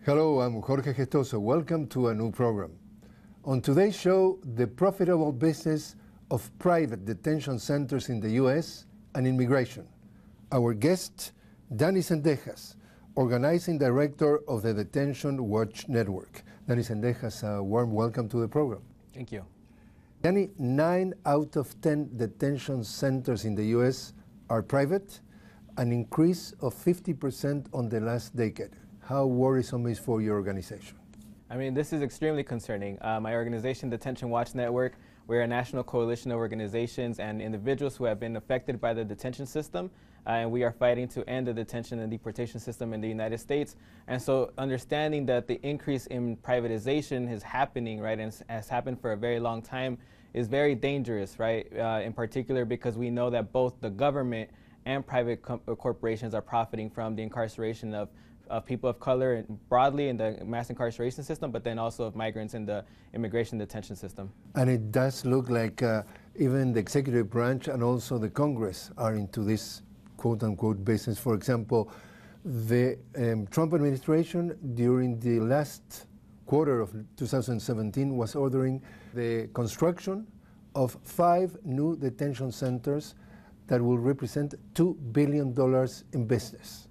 Hello, I'm Jorge Gestoso. Welcome to a new program. On today's show, the profitable business of private detention centers in the U.S. and immigration. Our guest, Danny Cendejas, Organizing Director of the Detention Watch Network. Danny Cendejas, a warm welcome to the program. Thank you. Danny, 9 out of 10 detention centers in the U.S. are private, an increase of 50% on the last decade. How worrisome is for your organization? I mean, this is extremely concerning. My organization, Detention Watch Network, we're a national coalition of organizations and individuals who have been affected by the detention system, and we are fighting to end the detention and deportation system in the United States. And so understanding that the increase in privatization is happening, right, and has happened for a very long time, is very dangerous, right, in particular because we know that both the government and private corporations are profiting from the incarceration of people of color broadly in the mass incarceration system, but then also of migrants in the immigration detention system. And it does look like even the executive branch and also the Congress are into this quote-unquote business. For example, the Trump administration during the last quarter of 2017 was ordering the construction of 5 new detention centers that will represent $2 billion in business.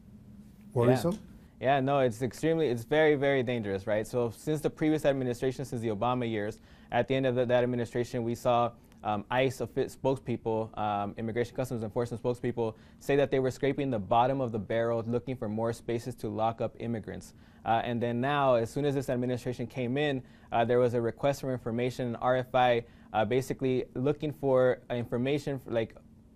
Worrisome? Yeah, no, it's very, very dangerous, right? So since the previous administration, since the Obama years, at the end of that administration, we saw ICE spokespeople, Immigration Customs Enforcement spokespeople, say that they were scraping the bottom of the barrel looking for more spaces to lock up immigrants. And then now, as soon as this administration came in, there was a request for information, an RFI, basically looking for information,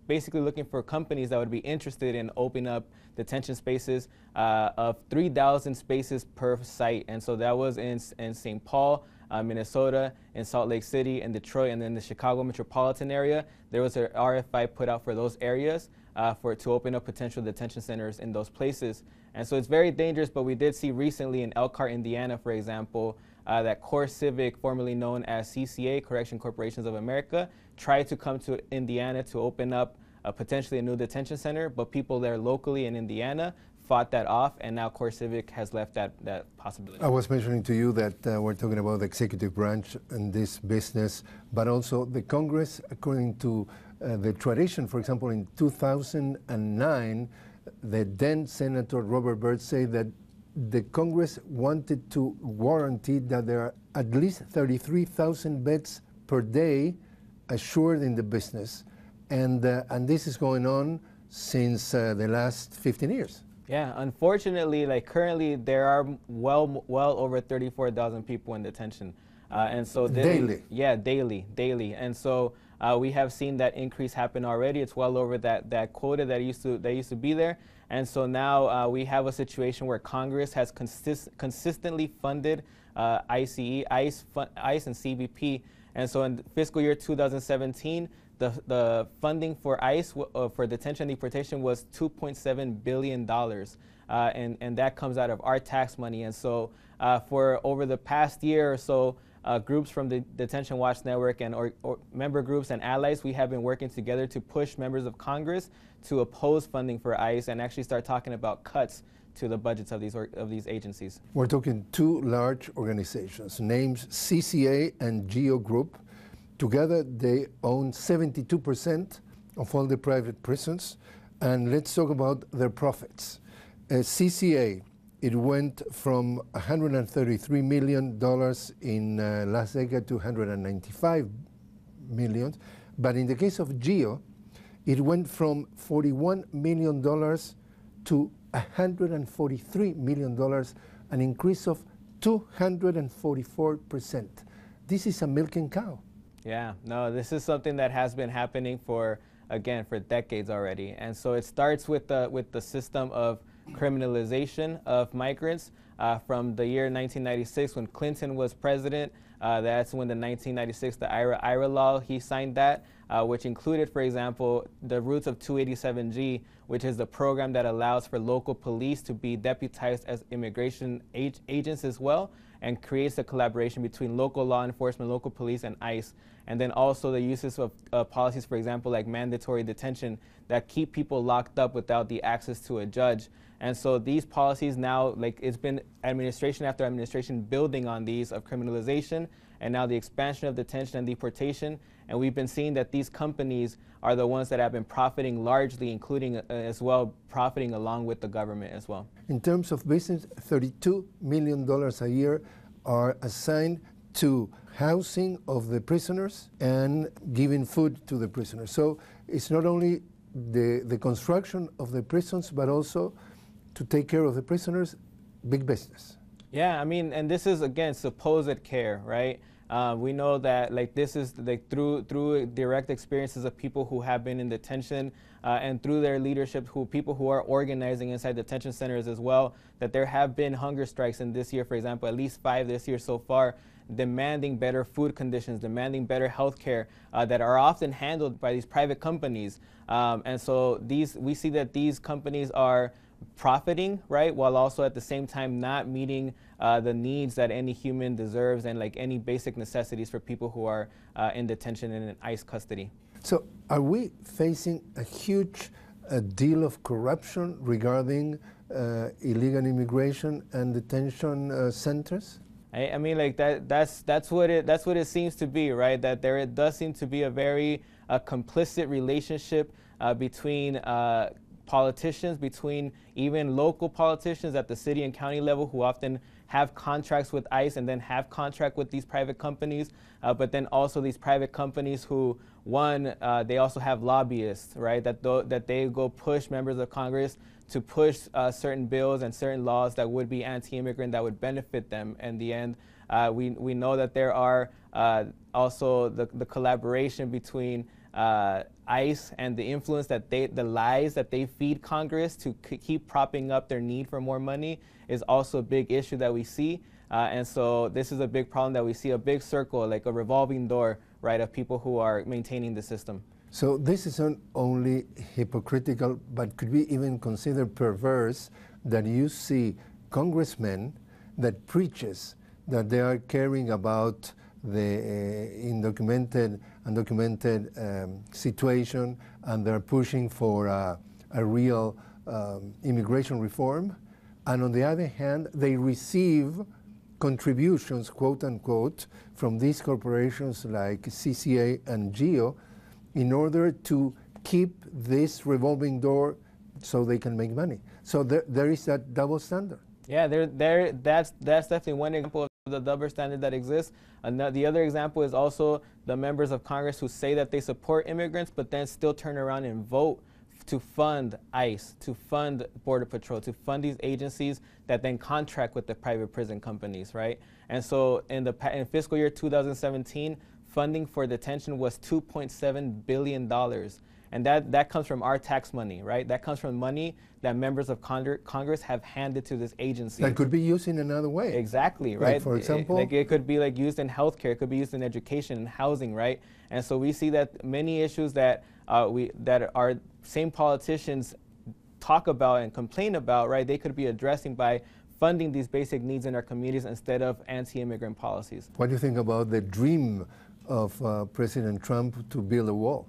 basically looking for companies that would be interested in opening up detention spaces of 3,000 spaces per site. And so that was in St. Paul, Minnesota, in Salt Lake City, in Detroit, and then the Chicago metropolitan area. There was an RFI put out for those areas to open up potential detention centers in those places. And so it's very dangerous, but we did see recently in Elkhart, Indiana, for example, that Core Civic, formerly known as CCA, Correction Corporations of America, tried to come to Indiana to open up potentially a new detention center, but people there locally in Indiana fought that off, and now Core Civic has left that possibility. I was mentioning to you that we're talking about the executive branch and this business, but also the Congress, according to the tradition. For example, in 2009, the then Senator Robert Byrd said that the Congress wanted to guarantee that there are at least 33,000 beds per day assured in the business. And this is going on since the last 15 years. Yeah, unfortunately, currently there are well over 34,000 people in detention. And so daily? Yeah, daily. And so we have seen that increase happen already. It's well over that quota that used to be there. And so now we have a situation where Congress has consistently funded ICE and CBP. And so in fiscal year 2017, the funding for ICE for detention and deportation was $2.7 billion. And that comes out of our tax money. And so for over the past year or so, groups from the Detention Watch Network and or member groups and allies, we have been working together to push members of Congress to oppose funding for ICE and actually start talking about cuts to the budgets of these agencies. We're talking 2 large organizations, named CCA and GEO Group. Together, they own 72% of all the private prisons. And let's talk about their profits. CCA, it went from $133 million in last decade to $195 million. But in the case of GEO, it went from $41 million to $143 million, an increase of 244%. This is a milking cow. Yeah, no, this is something that has been happening for decades already. And so it starts with the system of criminalization of migrants from the year 1996 when Clinton was president. That's when the 1996, the IRA law, he signed that, which included, for example, the roots of 287G, which is the program that allows for local police to be deputized as immigration agents as well, and creates a collaboration between local law enforcement, local police, and ICE. And then also the uses of policies, for example, like mandatory detention that keep people locked up without the access to a judge. And so these policies now, like it's been administration after administration building on these of criminalization and now the expansion of detention and deportation. And we've been seeing that these companies are the ones that have been profiting largely, including as well, profiting along with the government as well. In terms of business, $32 million a year are assigned to housing of the prisoners and giving food to the prisoners. So it's not only the construction of the prisons, but also to take care of the prisoners, big business. Yeah, I mean, and this is, again, supposed care, right? We know that like this is like through direct experiences of people who have been in detention and through their leadership, people who are organizing inside detention centers as well, that there have been hunger strikes in this year, for example, at least 5 this year so far, demanding better food conditions, demanding better health care that are often handled by these private companies. And so we see that these companies are profiting, right, while also at the same time not meeting the needs that any human deserves and like any basic necessities for people who are in detention and in ICE custody. So are we facing a huge deal of corruption regarding illegal immigration and detention centers? I mean, like that's what it seems to be, right? That there does seem to be a very complicit relationship between politicians, between even local politicians at the city and county level who often have contracts with ICE and then have contract with these private companies, but then also these private companies who, one, they also have lobbyists, right? That they go push members of Congress to push certain bills and certain laws that would be anti-immigrant, that would benefit them in the end. We know that there are also the collaboration between ICE and the influence that the lies that they feed Congress to keep propping up their need for more money is also a big issue that we see. And so this is a big problem that we see, a big circle, like a revolving door, right, of people who are maintaining the system. So this is not only hypocritical, but could be even considered perverse that you see congressmen that preaches that they are caring about the undocumented situation, and they're pushing for a real immigration reform. And on the other hand, they receive contributions, quote unquote, from these corporations like CCA and GEO in order to keep this revolving door so they can make money. So there is that double standard. Yeah, that's definitely one example of the double standard that exists. The other example is also the members of Congress who say that they support immigrants, but then still turn around and vote to fund ICE, to fund Border Patrol, to fund these agencies that then contract with the private prison companies, right? And so in fiscal year 2017, funding for detention was $2.7 billion. And that comes from our tax money, right? That comes from money that members of Congress have handed to this agency. That could be used in another way. Exactly, right? Like for example? It could be like used in healthcare, it could be used in education and housing, right? And so we see that many issues that our same politicians talk about and complain about, right? They could be addressing by funding these basic needs in our communities instead of anti-immigrant policies. What do you think about the dream of President Trump to build a wall?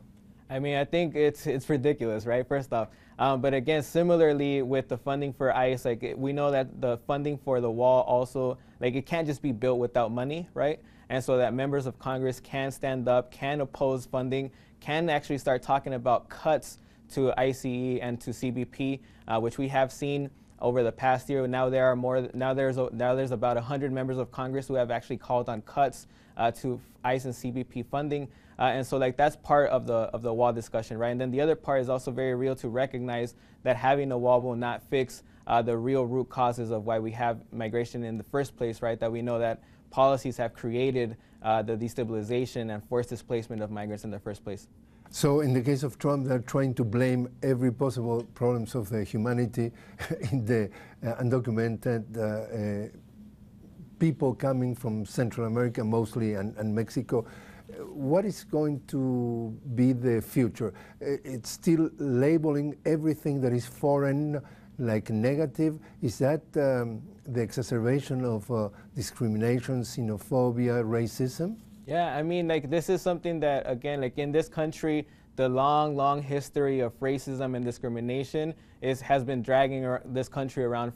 I mean, I think it's ridiculous, right? First off, but again, similarly with the funding for ICE, like we know that the funding for the wall also, like it can't just be built without money, right? And so that members of Congress can stand up, can oppose funding, can actually start talking about cuts to ICE and to CBP, which we have seen over the past year. Now there's about 100 members of Congress who have actually called on cuts to ICE and CBP funding. And so like that's part of the wall discussion, right? And then the other part is also very real to recognize that having a wall will not fix the real root causes of why we have migration in the first place, right? That we know that policies have created the destabilization and forced displacement of migrants in the first place. So in the case of Trump, they're trying to blame every possible problems of the humanity in the undocumented people coming from Central America mostly and Mexico. What is going to be the future? It's still labeling everything that is foreign like negative. Is that the exacerbation of discrimination, xenophobia, racism? Yeah, I mean, like this is something that, again, like in this country, the long, long history of racism and discrimination has been dragging this country around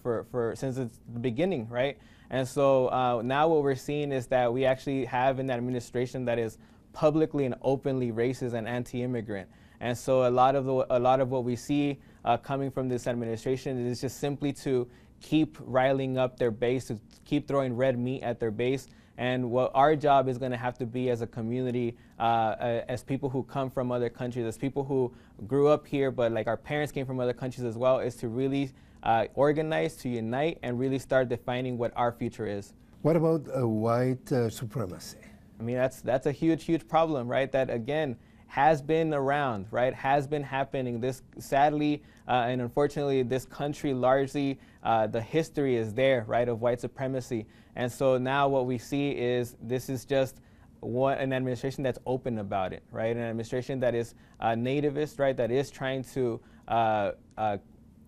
since its beginning, right? And so now what we're seeing is that we actually have an administration that is publicly and openly racist and anti-immigrant. And so a lot of what we see coming from this administration is just simply to keep riling up their base, to keep throwing red meat at their base. And what our job is going to have to be as a community, as people who come from other countries, as people who grew up here, but like our parents came from other countries as well, is to really organize, to unite, and really start defining what our future is. What about white supremacy? I mean, that's a huge, huge problem, right? That, again, has been around, right? Has been happening. This, sadly and unfortunately, this country largely, the history is there, right, of white supremacy. And so now what we see is this is just an administration that's open about it, right? An administration that is nativist, right? That is trying to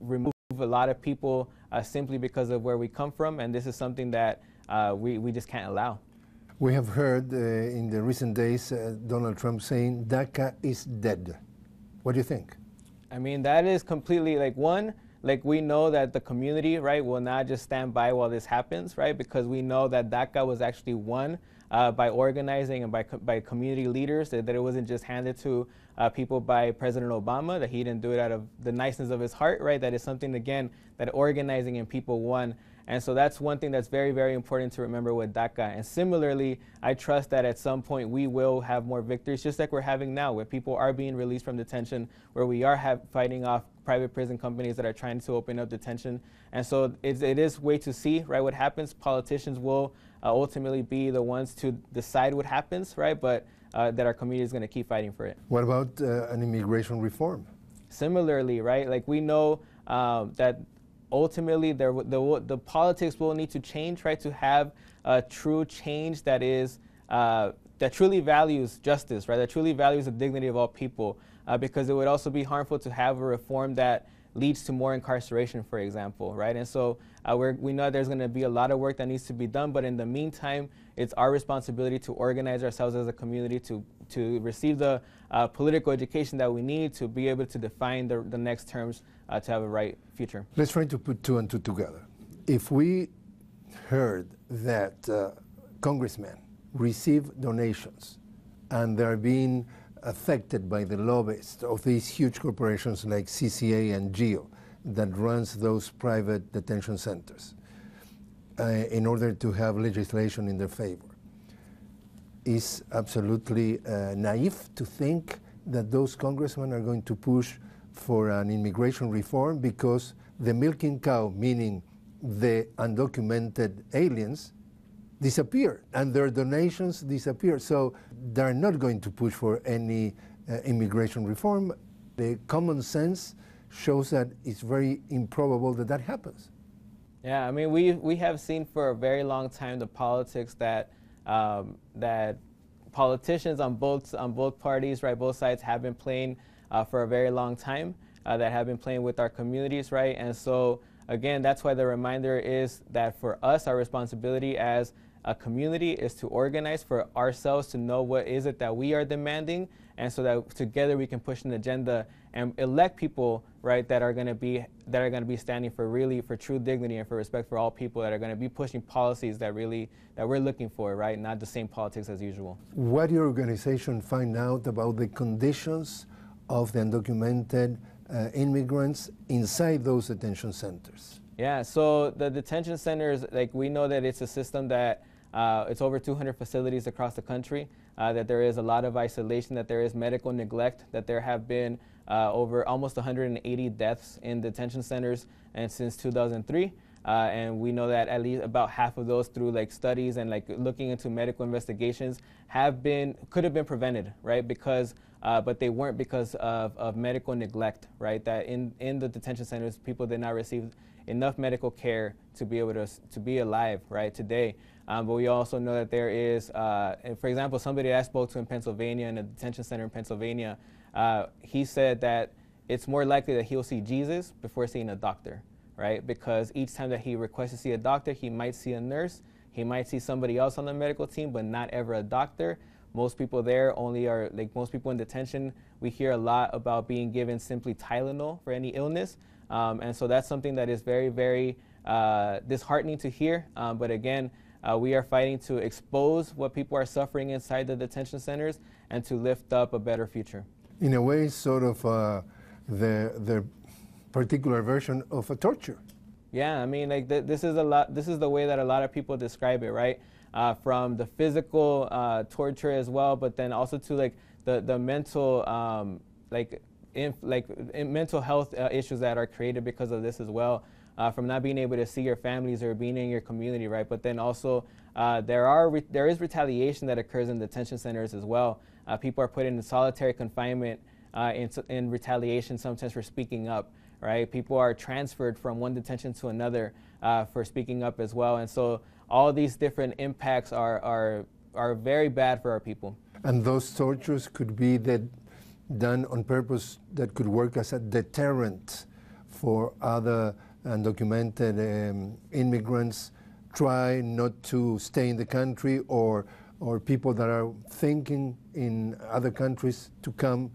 remove a lot of people simply because of where we come from. And this is something that we just can't allow. We have heard in the recent days Donald Trump saying DACA is dead. What do you think? I mean, that is completely, like we know that the community, right, will not just stand by while this happens, right, because we know that DACA was actually won by organizing and by community leaders, that it wasn't just handed to people by President Obama, that he didn't do it out of the niceness of his heart, right, that is something, again, that organizing and people won. And so that's one thing that's very, very important to remember with DACA. And similarly, I trust that at some point we will have more victories, just like we're having now, where people are being released from detention, where we are fighting off private prison companies that are trying to open up detention. And so it is wait to see, right, what happens. Politicians will ultimately be the ones to decide what happens, right, but that our community is going to keep fighting for it. What about an immigration reform? Similarly, right, like we know that ultimately, the politics will need to change, right, to have a true change that is that truly values justice, right, that truly values the dignity of all people, because it would also be harmful to have a reform that leads to more incarceration, for example, right? And so we know there's going to be a lot of work that needs to be done, but in the meantime, it's our responsibility to organize ourselves as a community to receive the political education that we need to be able to define the next terms to have a right future. Let's try to put two and two together. If we heard that congressmen receive donations and they're being affected by the lobbyists of these huge corporations like CCA and GEO that runs those private detention centers in order to have legislation in their favor, is absolutely naive to think that those congressmen are going to push for an immigration reform because the milking cow, meaning the undocumented aliens, disappear and their donations disappear. So they're not going to push for any immigration reform. The common sense shows that it's very improbable that that happens. Yeah, I mean, we have seen for a very long time the politics that that politicians on both parties, right, both sides have been playing for a very long time, that have been playing with our communities, right? And so again, that's why the reminder is that for us, our responsibility as a community is to organize for ourselves, to know what is it that we are demanding, and so that together we can push an agenda and elect people, right, that are going to be standing for true dignity and for respect for all people, that are going to be pushing policies that we're looking for, right, not the same politics as usual. What did your organization find out about the conditions of the undocumented immigrants inside those detention centers? Yeah, so the detention centers, like, we know that it's a system that it's over 200 facilities across the country, that there is a lot of isolation, that there is medical neglect, that there have been over almost 180 deaths in detention centers and since 2003. And we know that at least about half of those, through like studies and like looking into medical investigations, could have been prevented, right? Because but they weren't because of medical neglect, right? That in the detention centers, people did not receive enough medical care to be able to be alive, right, today. But we also know that there is, for example, somebody I spoke to in Pennsylvania, in a detention center in Pennsylvania, he said that it's more likely that he'll see Jesus before seeing a doctor, right? Because each time that he requests to see a doctor, he might see a nurse, he might see somebody else on the medical team, but not ever a doctor. Most people there only are, like most people in detention, we hear a lot about being given simply Tylenol for any illness. And so that's something that is very, very disheartening to hear. But again, we are fighting to expose what people are suffering inside the detention centers and to lift up a better future. In a way, sort of their particular version of a torture. Yeah, I mean, like this is the way that a lot of people describe it, right? From the physical torture as well, but then also to like the mental mental health issues that are created because of this as well. From not being able to see your families or being in your community, right? But then also there is retaliation that occurs in detention centers as well. People are put in solitary confinement in retaliation sometimes for speaking up, right? People are transferred from one detention to another for speaking up as well. And so all these different impacts are very bad for our people. And those tortures could be done on purpose, that could work as a deterrent for other undocumented immigrants, try not to stay in the country, or people that are thinking in other countries to come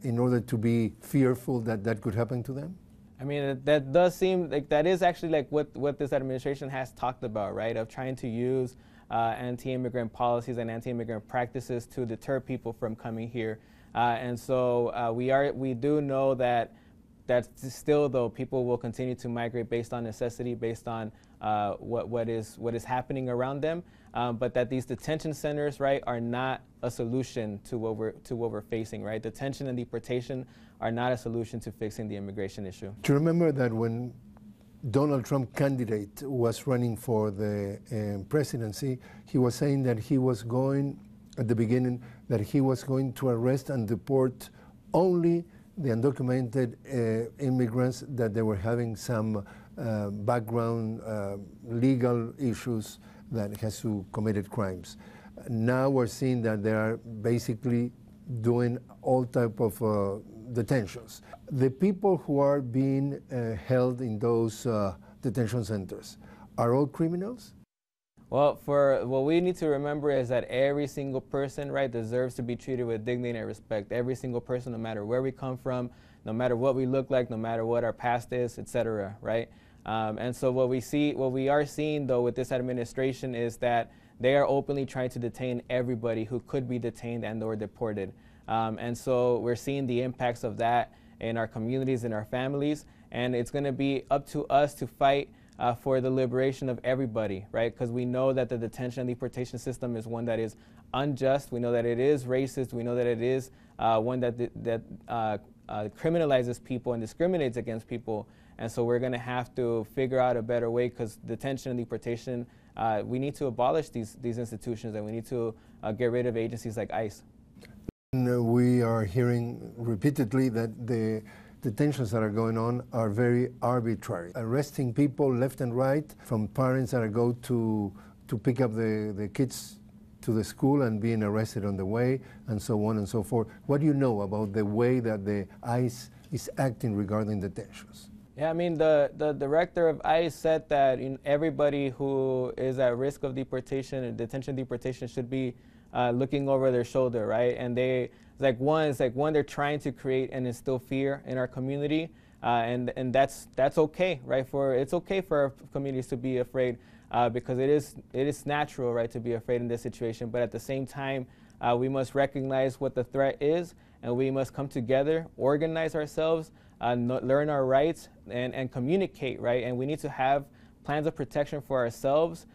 in order to be fearful that that could happen to them? I mean, that does seem like that is actually like what this administration has talked about, right? Of trying to use anti-immigrant policies and anti-immigrant practices to deter people from coming here. And so we do know that still, though, people will continue to migrate based on necessity, based on what is happening around them. But that these detention centers, right, are not a solution to what we're facing, right? Detention and deportation are not a solution to fixing the immigration issue. Do you remember that when Donald Trump candidate was running for the presidency, he was saying that he was going, at the beginning, that he was going to arrest and deport only the undocumented immigrants that they were having some background legal issues that has to committed crimes. Now we're seeing that they are basically doing all type of detentions. The people who are being held in those detention centers are all criminals? Well, what we need to remember is that every single person, right, deserves to be treated with dignity and respect. Every single person, no matter where we come from, no matter what we look like, no matter what our past is, etc., right? And so what we are seeing, though, with this administration is that they are openly trying to detain everybody who could be detained and or deported. And so we're seeing the impacts of that in our communities, in our families, and it's going to be up to us to fight for the liberation of everybody, right? Because we know that the detention and deportation system is one that is unjust. We know that it is racist. We know that it is one that criminalizes people and discriminates against people. And so we're going to have to figure out a better way, because detention and deportation, we need to abolish these institutions, and we need to get rid of agencies like ICE. We are hearing repeatedly that the detentions that are going on are very arbitrary, arresting people left and right, from parents that go to pick up the kids to the school and being arrested on the way, and so on and so forth. What do you know about the way that the ICE is acting regarding detentions? Yeah, I mean, the director of ICE said that everybody who is at risk of deportation and detention deportation should be looking over their shoulder, right? And it's like one, they're trying to create and instill fear in our community, and that's okay, right? It's okay for our communities to be afraid, because it is natural, right, to be afraid in this situation. But at the same time, we must recognize what the threat is, and we must come together, organize ourselves, learn our rights, and communicate, right? And we need to have plans of protection for ourselves,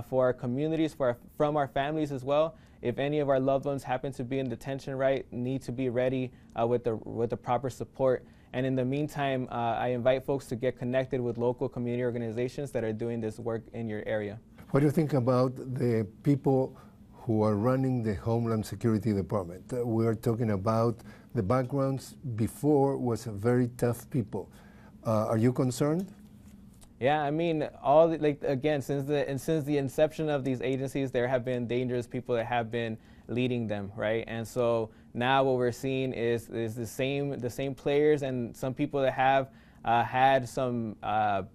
for our communities, from our families as well. If any of our loved ones happen to be in detention, right, need to be ready with the proper support. And in the meantime, I invite folks to get connected with local community organizations that are doing this work in your area. What do you think about the people who are running the Homeland Security Department? We're talking about the backgrounds before was very tough people. Are you concerned? Yeah, I mean, since the inception of these agencies, there have been dangerous people that have been leading them, right? And so now what we're seeing is the same players and some people that have had some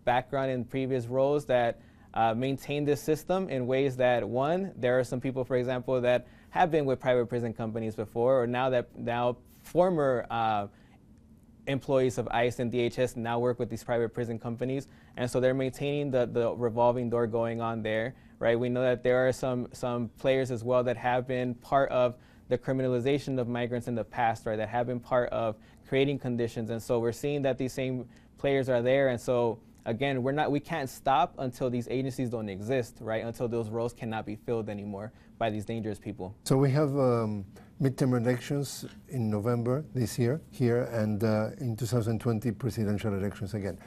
background in previous roles that maintain this system in ways that, one, there are some people, for example, that have been with private prison companies before, or now former employees of ICE and DHS now work with these private prison companies, and so they're maintaining the revolving door going on there, right? We know that there are some players as well that have been part of the criminalization of migrants in the past, right? That have been part of creating conditions, and so we're seeing that these same players are there, and so again, we can't stop until these agencies don't exist, right? Until those roles cannot be filled anymore by these dangerous people. So we have midterm elections in November this year here, and in 2020 presidential elections again.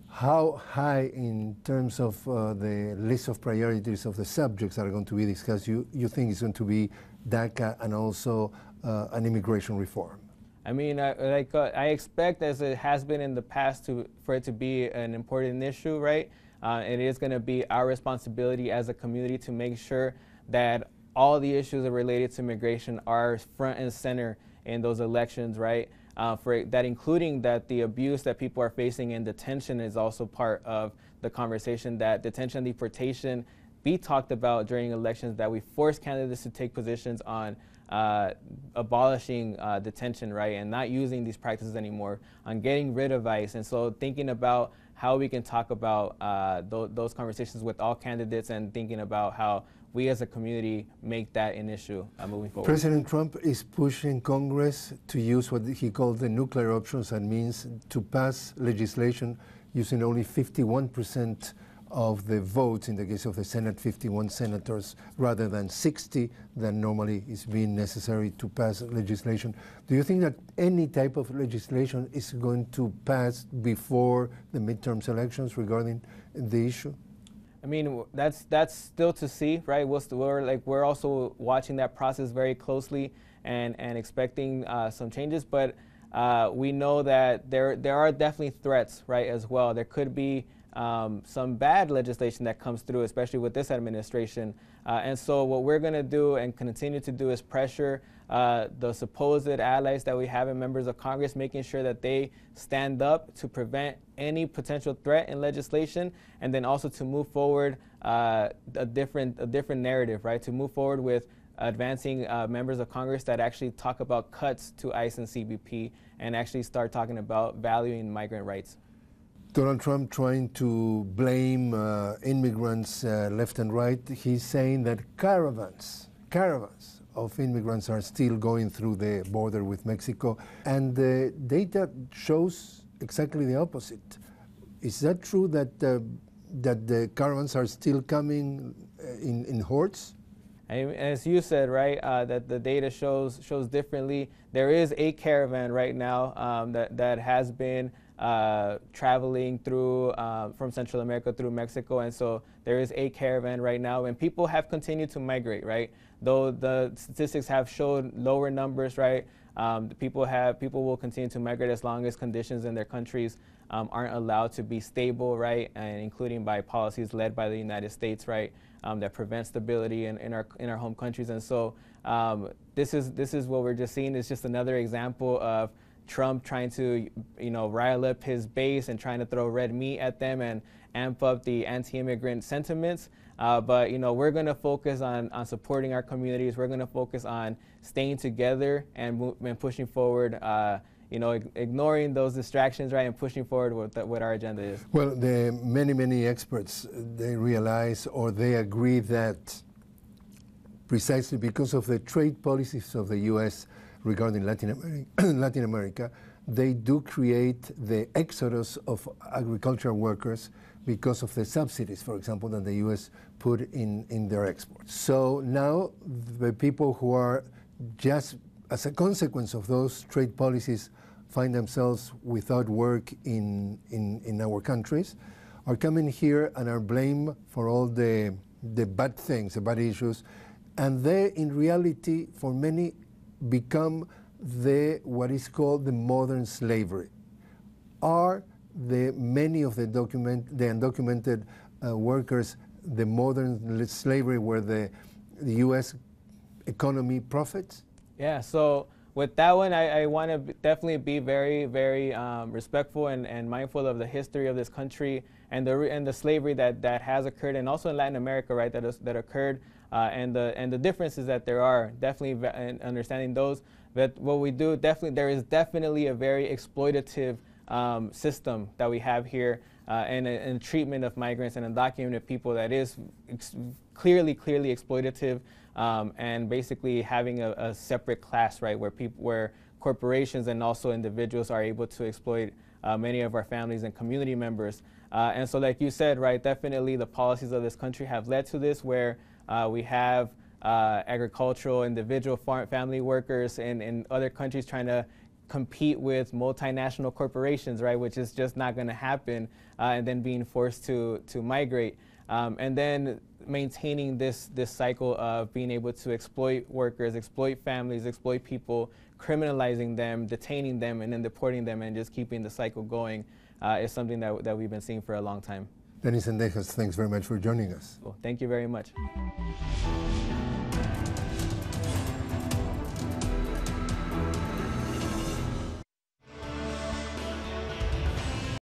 How high in terms of the list of priorities of the subjects that are going to be discussed you think is going to be DACA and also an immigration reform? I mean, I expect, as it has been in the past, for it to be an important issue, right? It is going to be our responsibility as a community to make sure that all the issues that are related to immigration are front and center in those elections, right? For that, including that the abuse that people are facing in detention is also part of the conversation, that detention and deportation be talked about during elections, that we force candidates to take positions on abolishing detention, right, and not using these practices anymore, on getting rid of ICE. And so thinking about how we can talk about those conversations with all candidates, and thinking about how we as a community make that an issue moving forward. President Trump is pushing Congress to use what he called the nuclear options, and means to pass legislation using only 51% of the votes, in the case of the Senate, 51 senators, rather than 60 that normally is being necessary to pass legislation. Do you think that any type of legislation is going to pass before the midterm elections regarding the issue? I mean, that's still to see, right? We're also watching that process very closely and expecting some changes, but we know that there are definitely threats, right, as well. There could be some bad legislation that comes through, especially with this administration. And so what we're going to do and continue to do is pressure the supposed allies that we have in members of Congress, making sure that they stand up to prevent any potential threat in legislation, and then also to move forward a different narrative, right? To move forward with advancing members of Congress that actually talk about cuts to ICE and CBP, and actually start talking about valuing migrant rights. Donald Trump trying to blame immigrants left and right. He's saying that caravans of immigrants are still going through the border with Mexico, and the data shows exactly the opposite. Is that true, that the caravans are still coming in hordes? As you said, right, that the data shows differently. There is a caravan right now that has been traveling through from Central America through Mexico, and so there is a caravan right now, and people have continued to migrate, right? Though the statistics have showed lower numbers, right? People will continue to migrate as long as conditions in their countries aren't allowed to be stable, right? And including by policies led by the United States, right? That prevent stability in our home countries. And so this is what we're just seeing, is just another example of Trump trying to, rile up his base and trying to throw red meat at them and amp up the anti-immigrant sentiments. But we're going to focus on supporting our communities. We're going to focus on staying together and pushing forward. Ignoring those distractions, right, and pushing forward with what our agenda is. Well, the many experts, they realize, or they agree, that precisely because of the trade policies of the U.S. regarding Latin America, they do create the exodus of agricultural workers because of the subsidies, for example, that the U.S. put in their exports. So now the people who are just as a consequence of those trade policies find themselves without work in our countries, are coming here and are blamed for all the bad things, the bad issues, and they, in reality, for many, become what is called the modern slavery. Are many of the undocumented workers the modern slavery where the U.S. economy profits? Yeah, so with that one, I want to definitely be very, very respectful and mindful of the history of this country and the slavery that has occurred, and also in Latin America, right, that occurred, and the differences that there are, definitely understanding those. That what we do, there is definitely a very exploitative system that we have here, and treatment of migrants and undocumented people that is clearly exploitative, and basically having a separate class, right, where corporations and also individuals are able to exploit many of our families and community members. And so, like you said, right, definitely the policies of this country have led to this, where we have agricultural, individual family workers in other countries trying to compete with multinational corporations, right, which is just not going to happen, and then being forced to migrate, and then maintaining this cycle of being able to exploit workers, exploit families, exploit people, criminalizing them, detaining them, and then deporting them, and just keeping the cycle going is something that we've been seeing for a long time. Danny Cendejas, thanks very much for joining us. Well, thank you very much.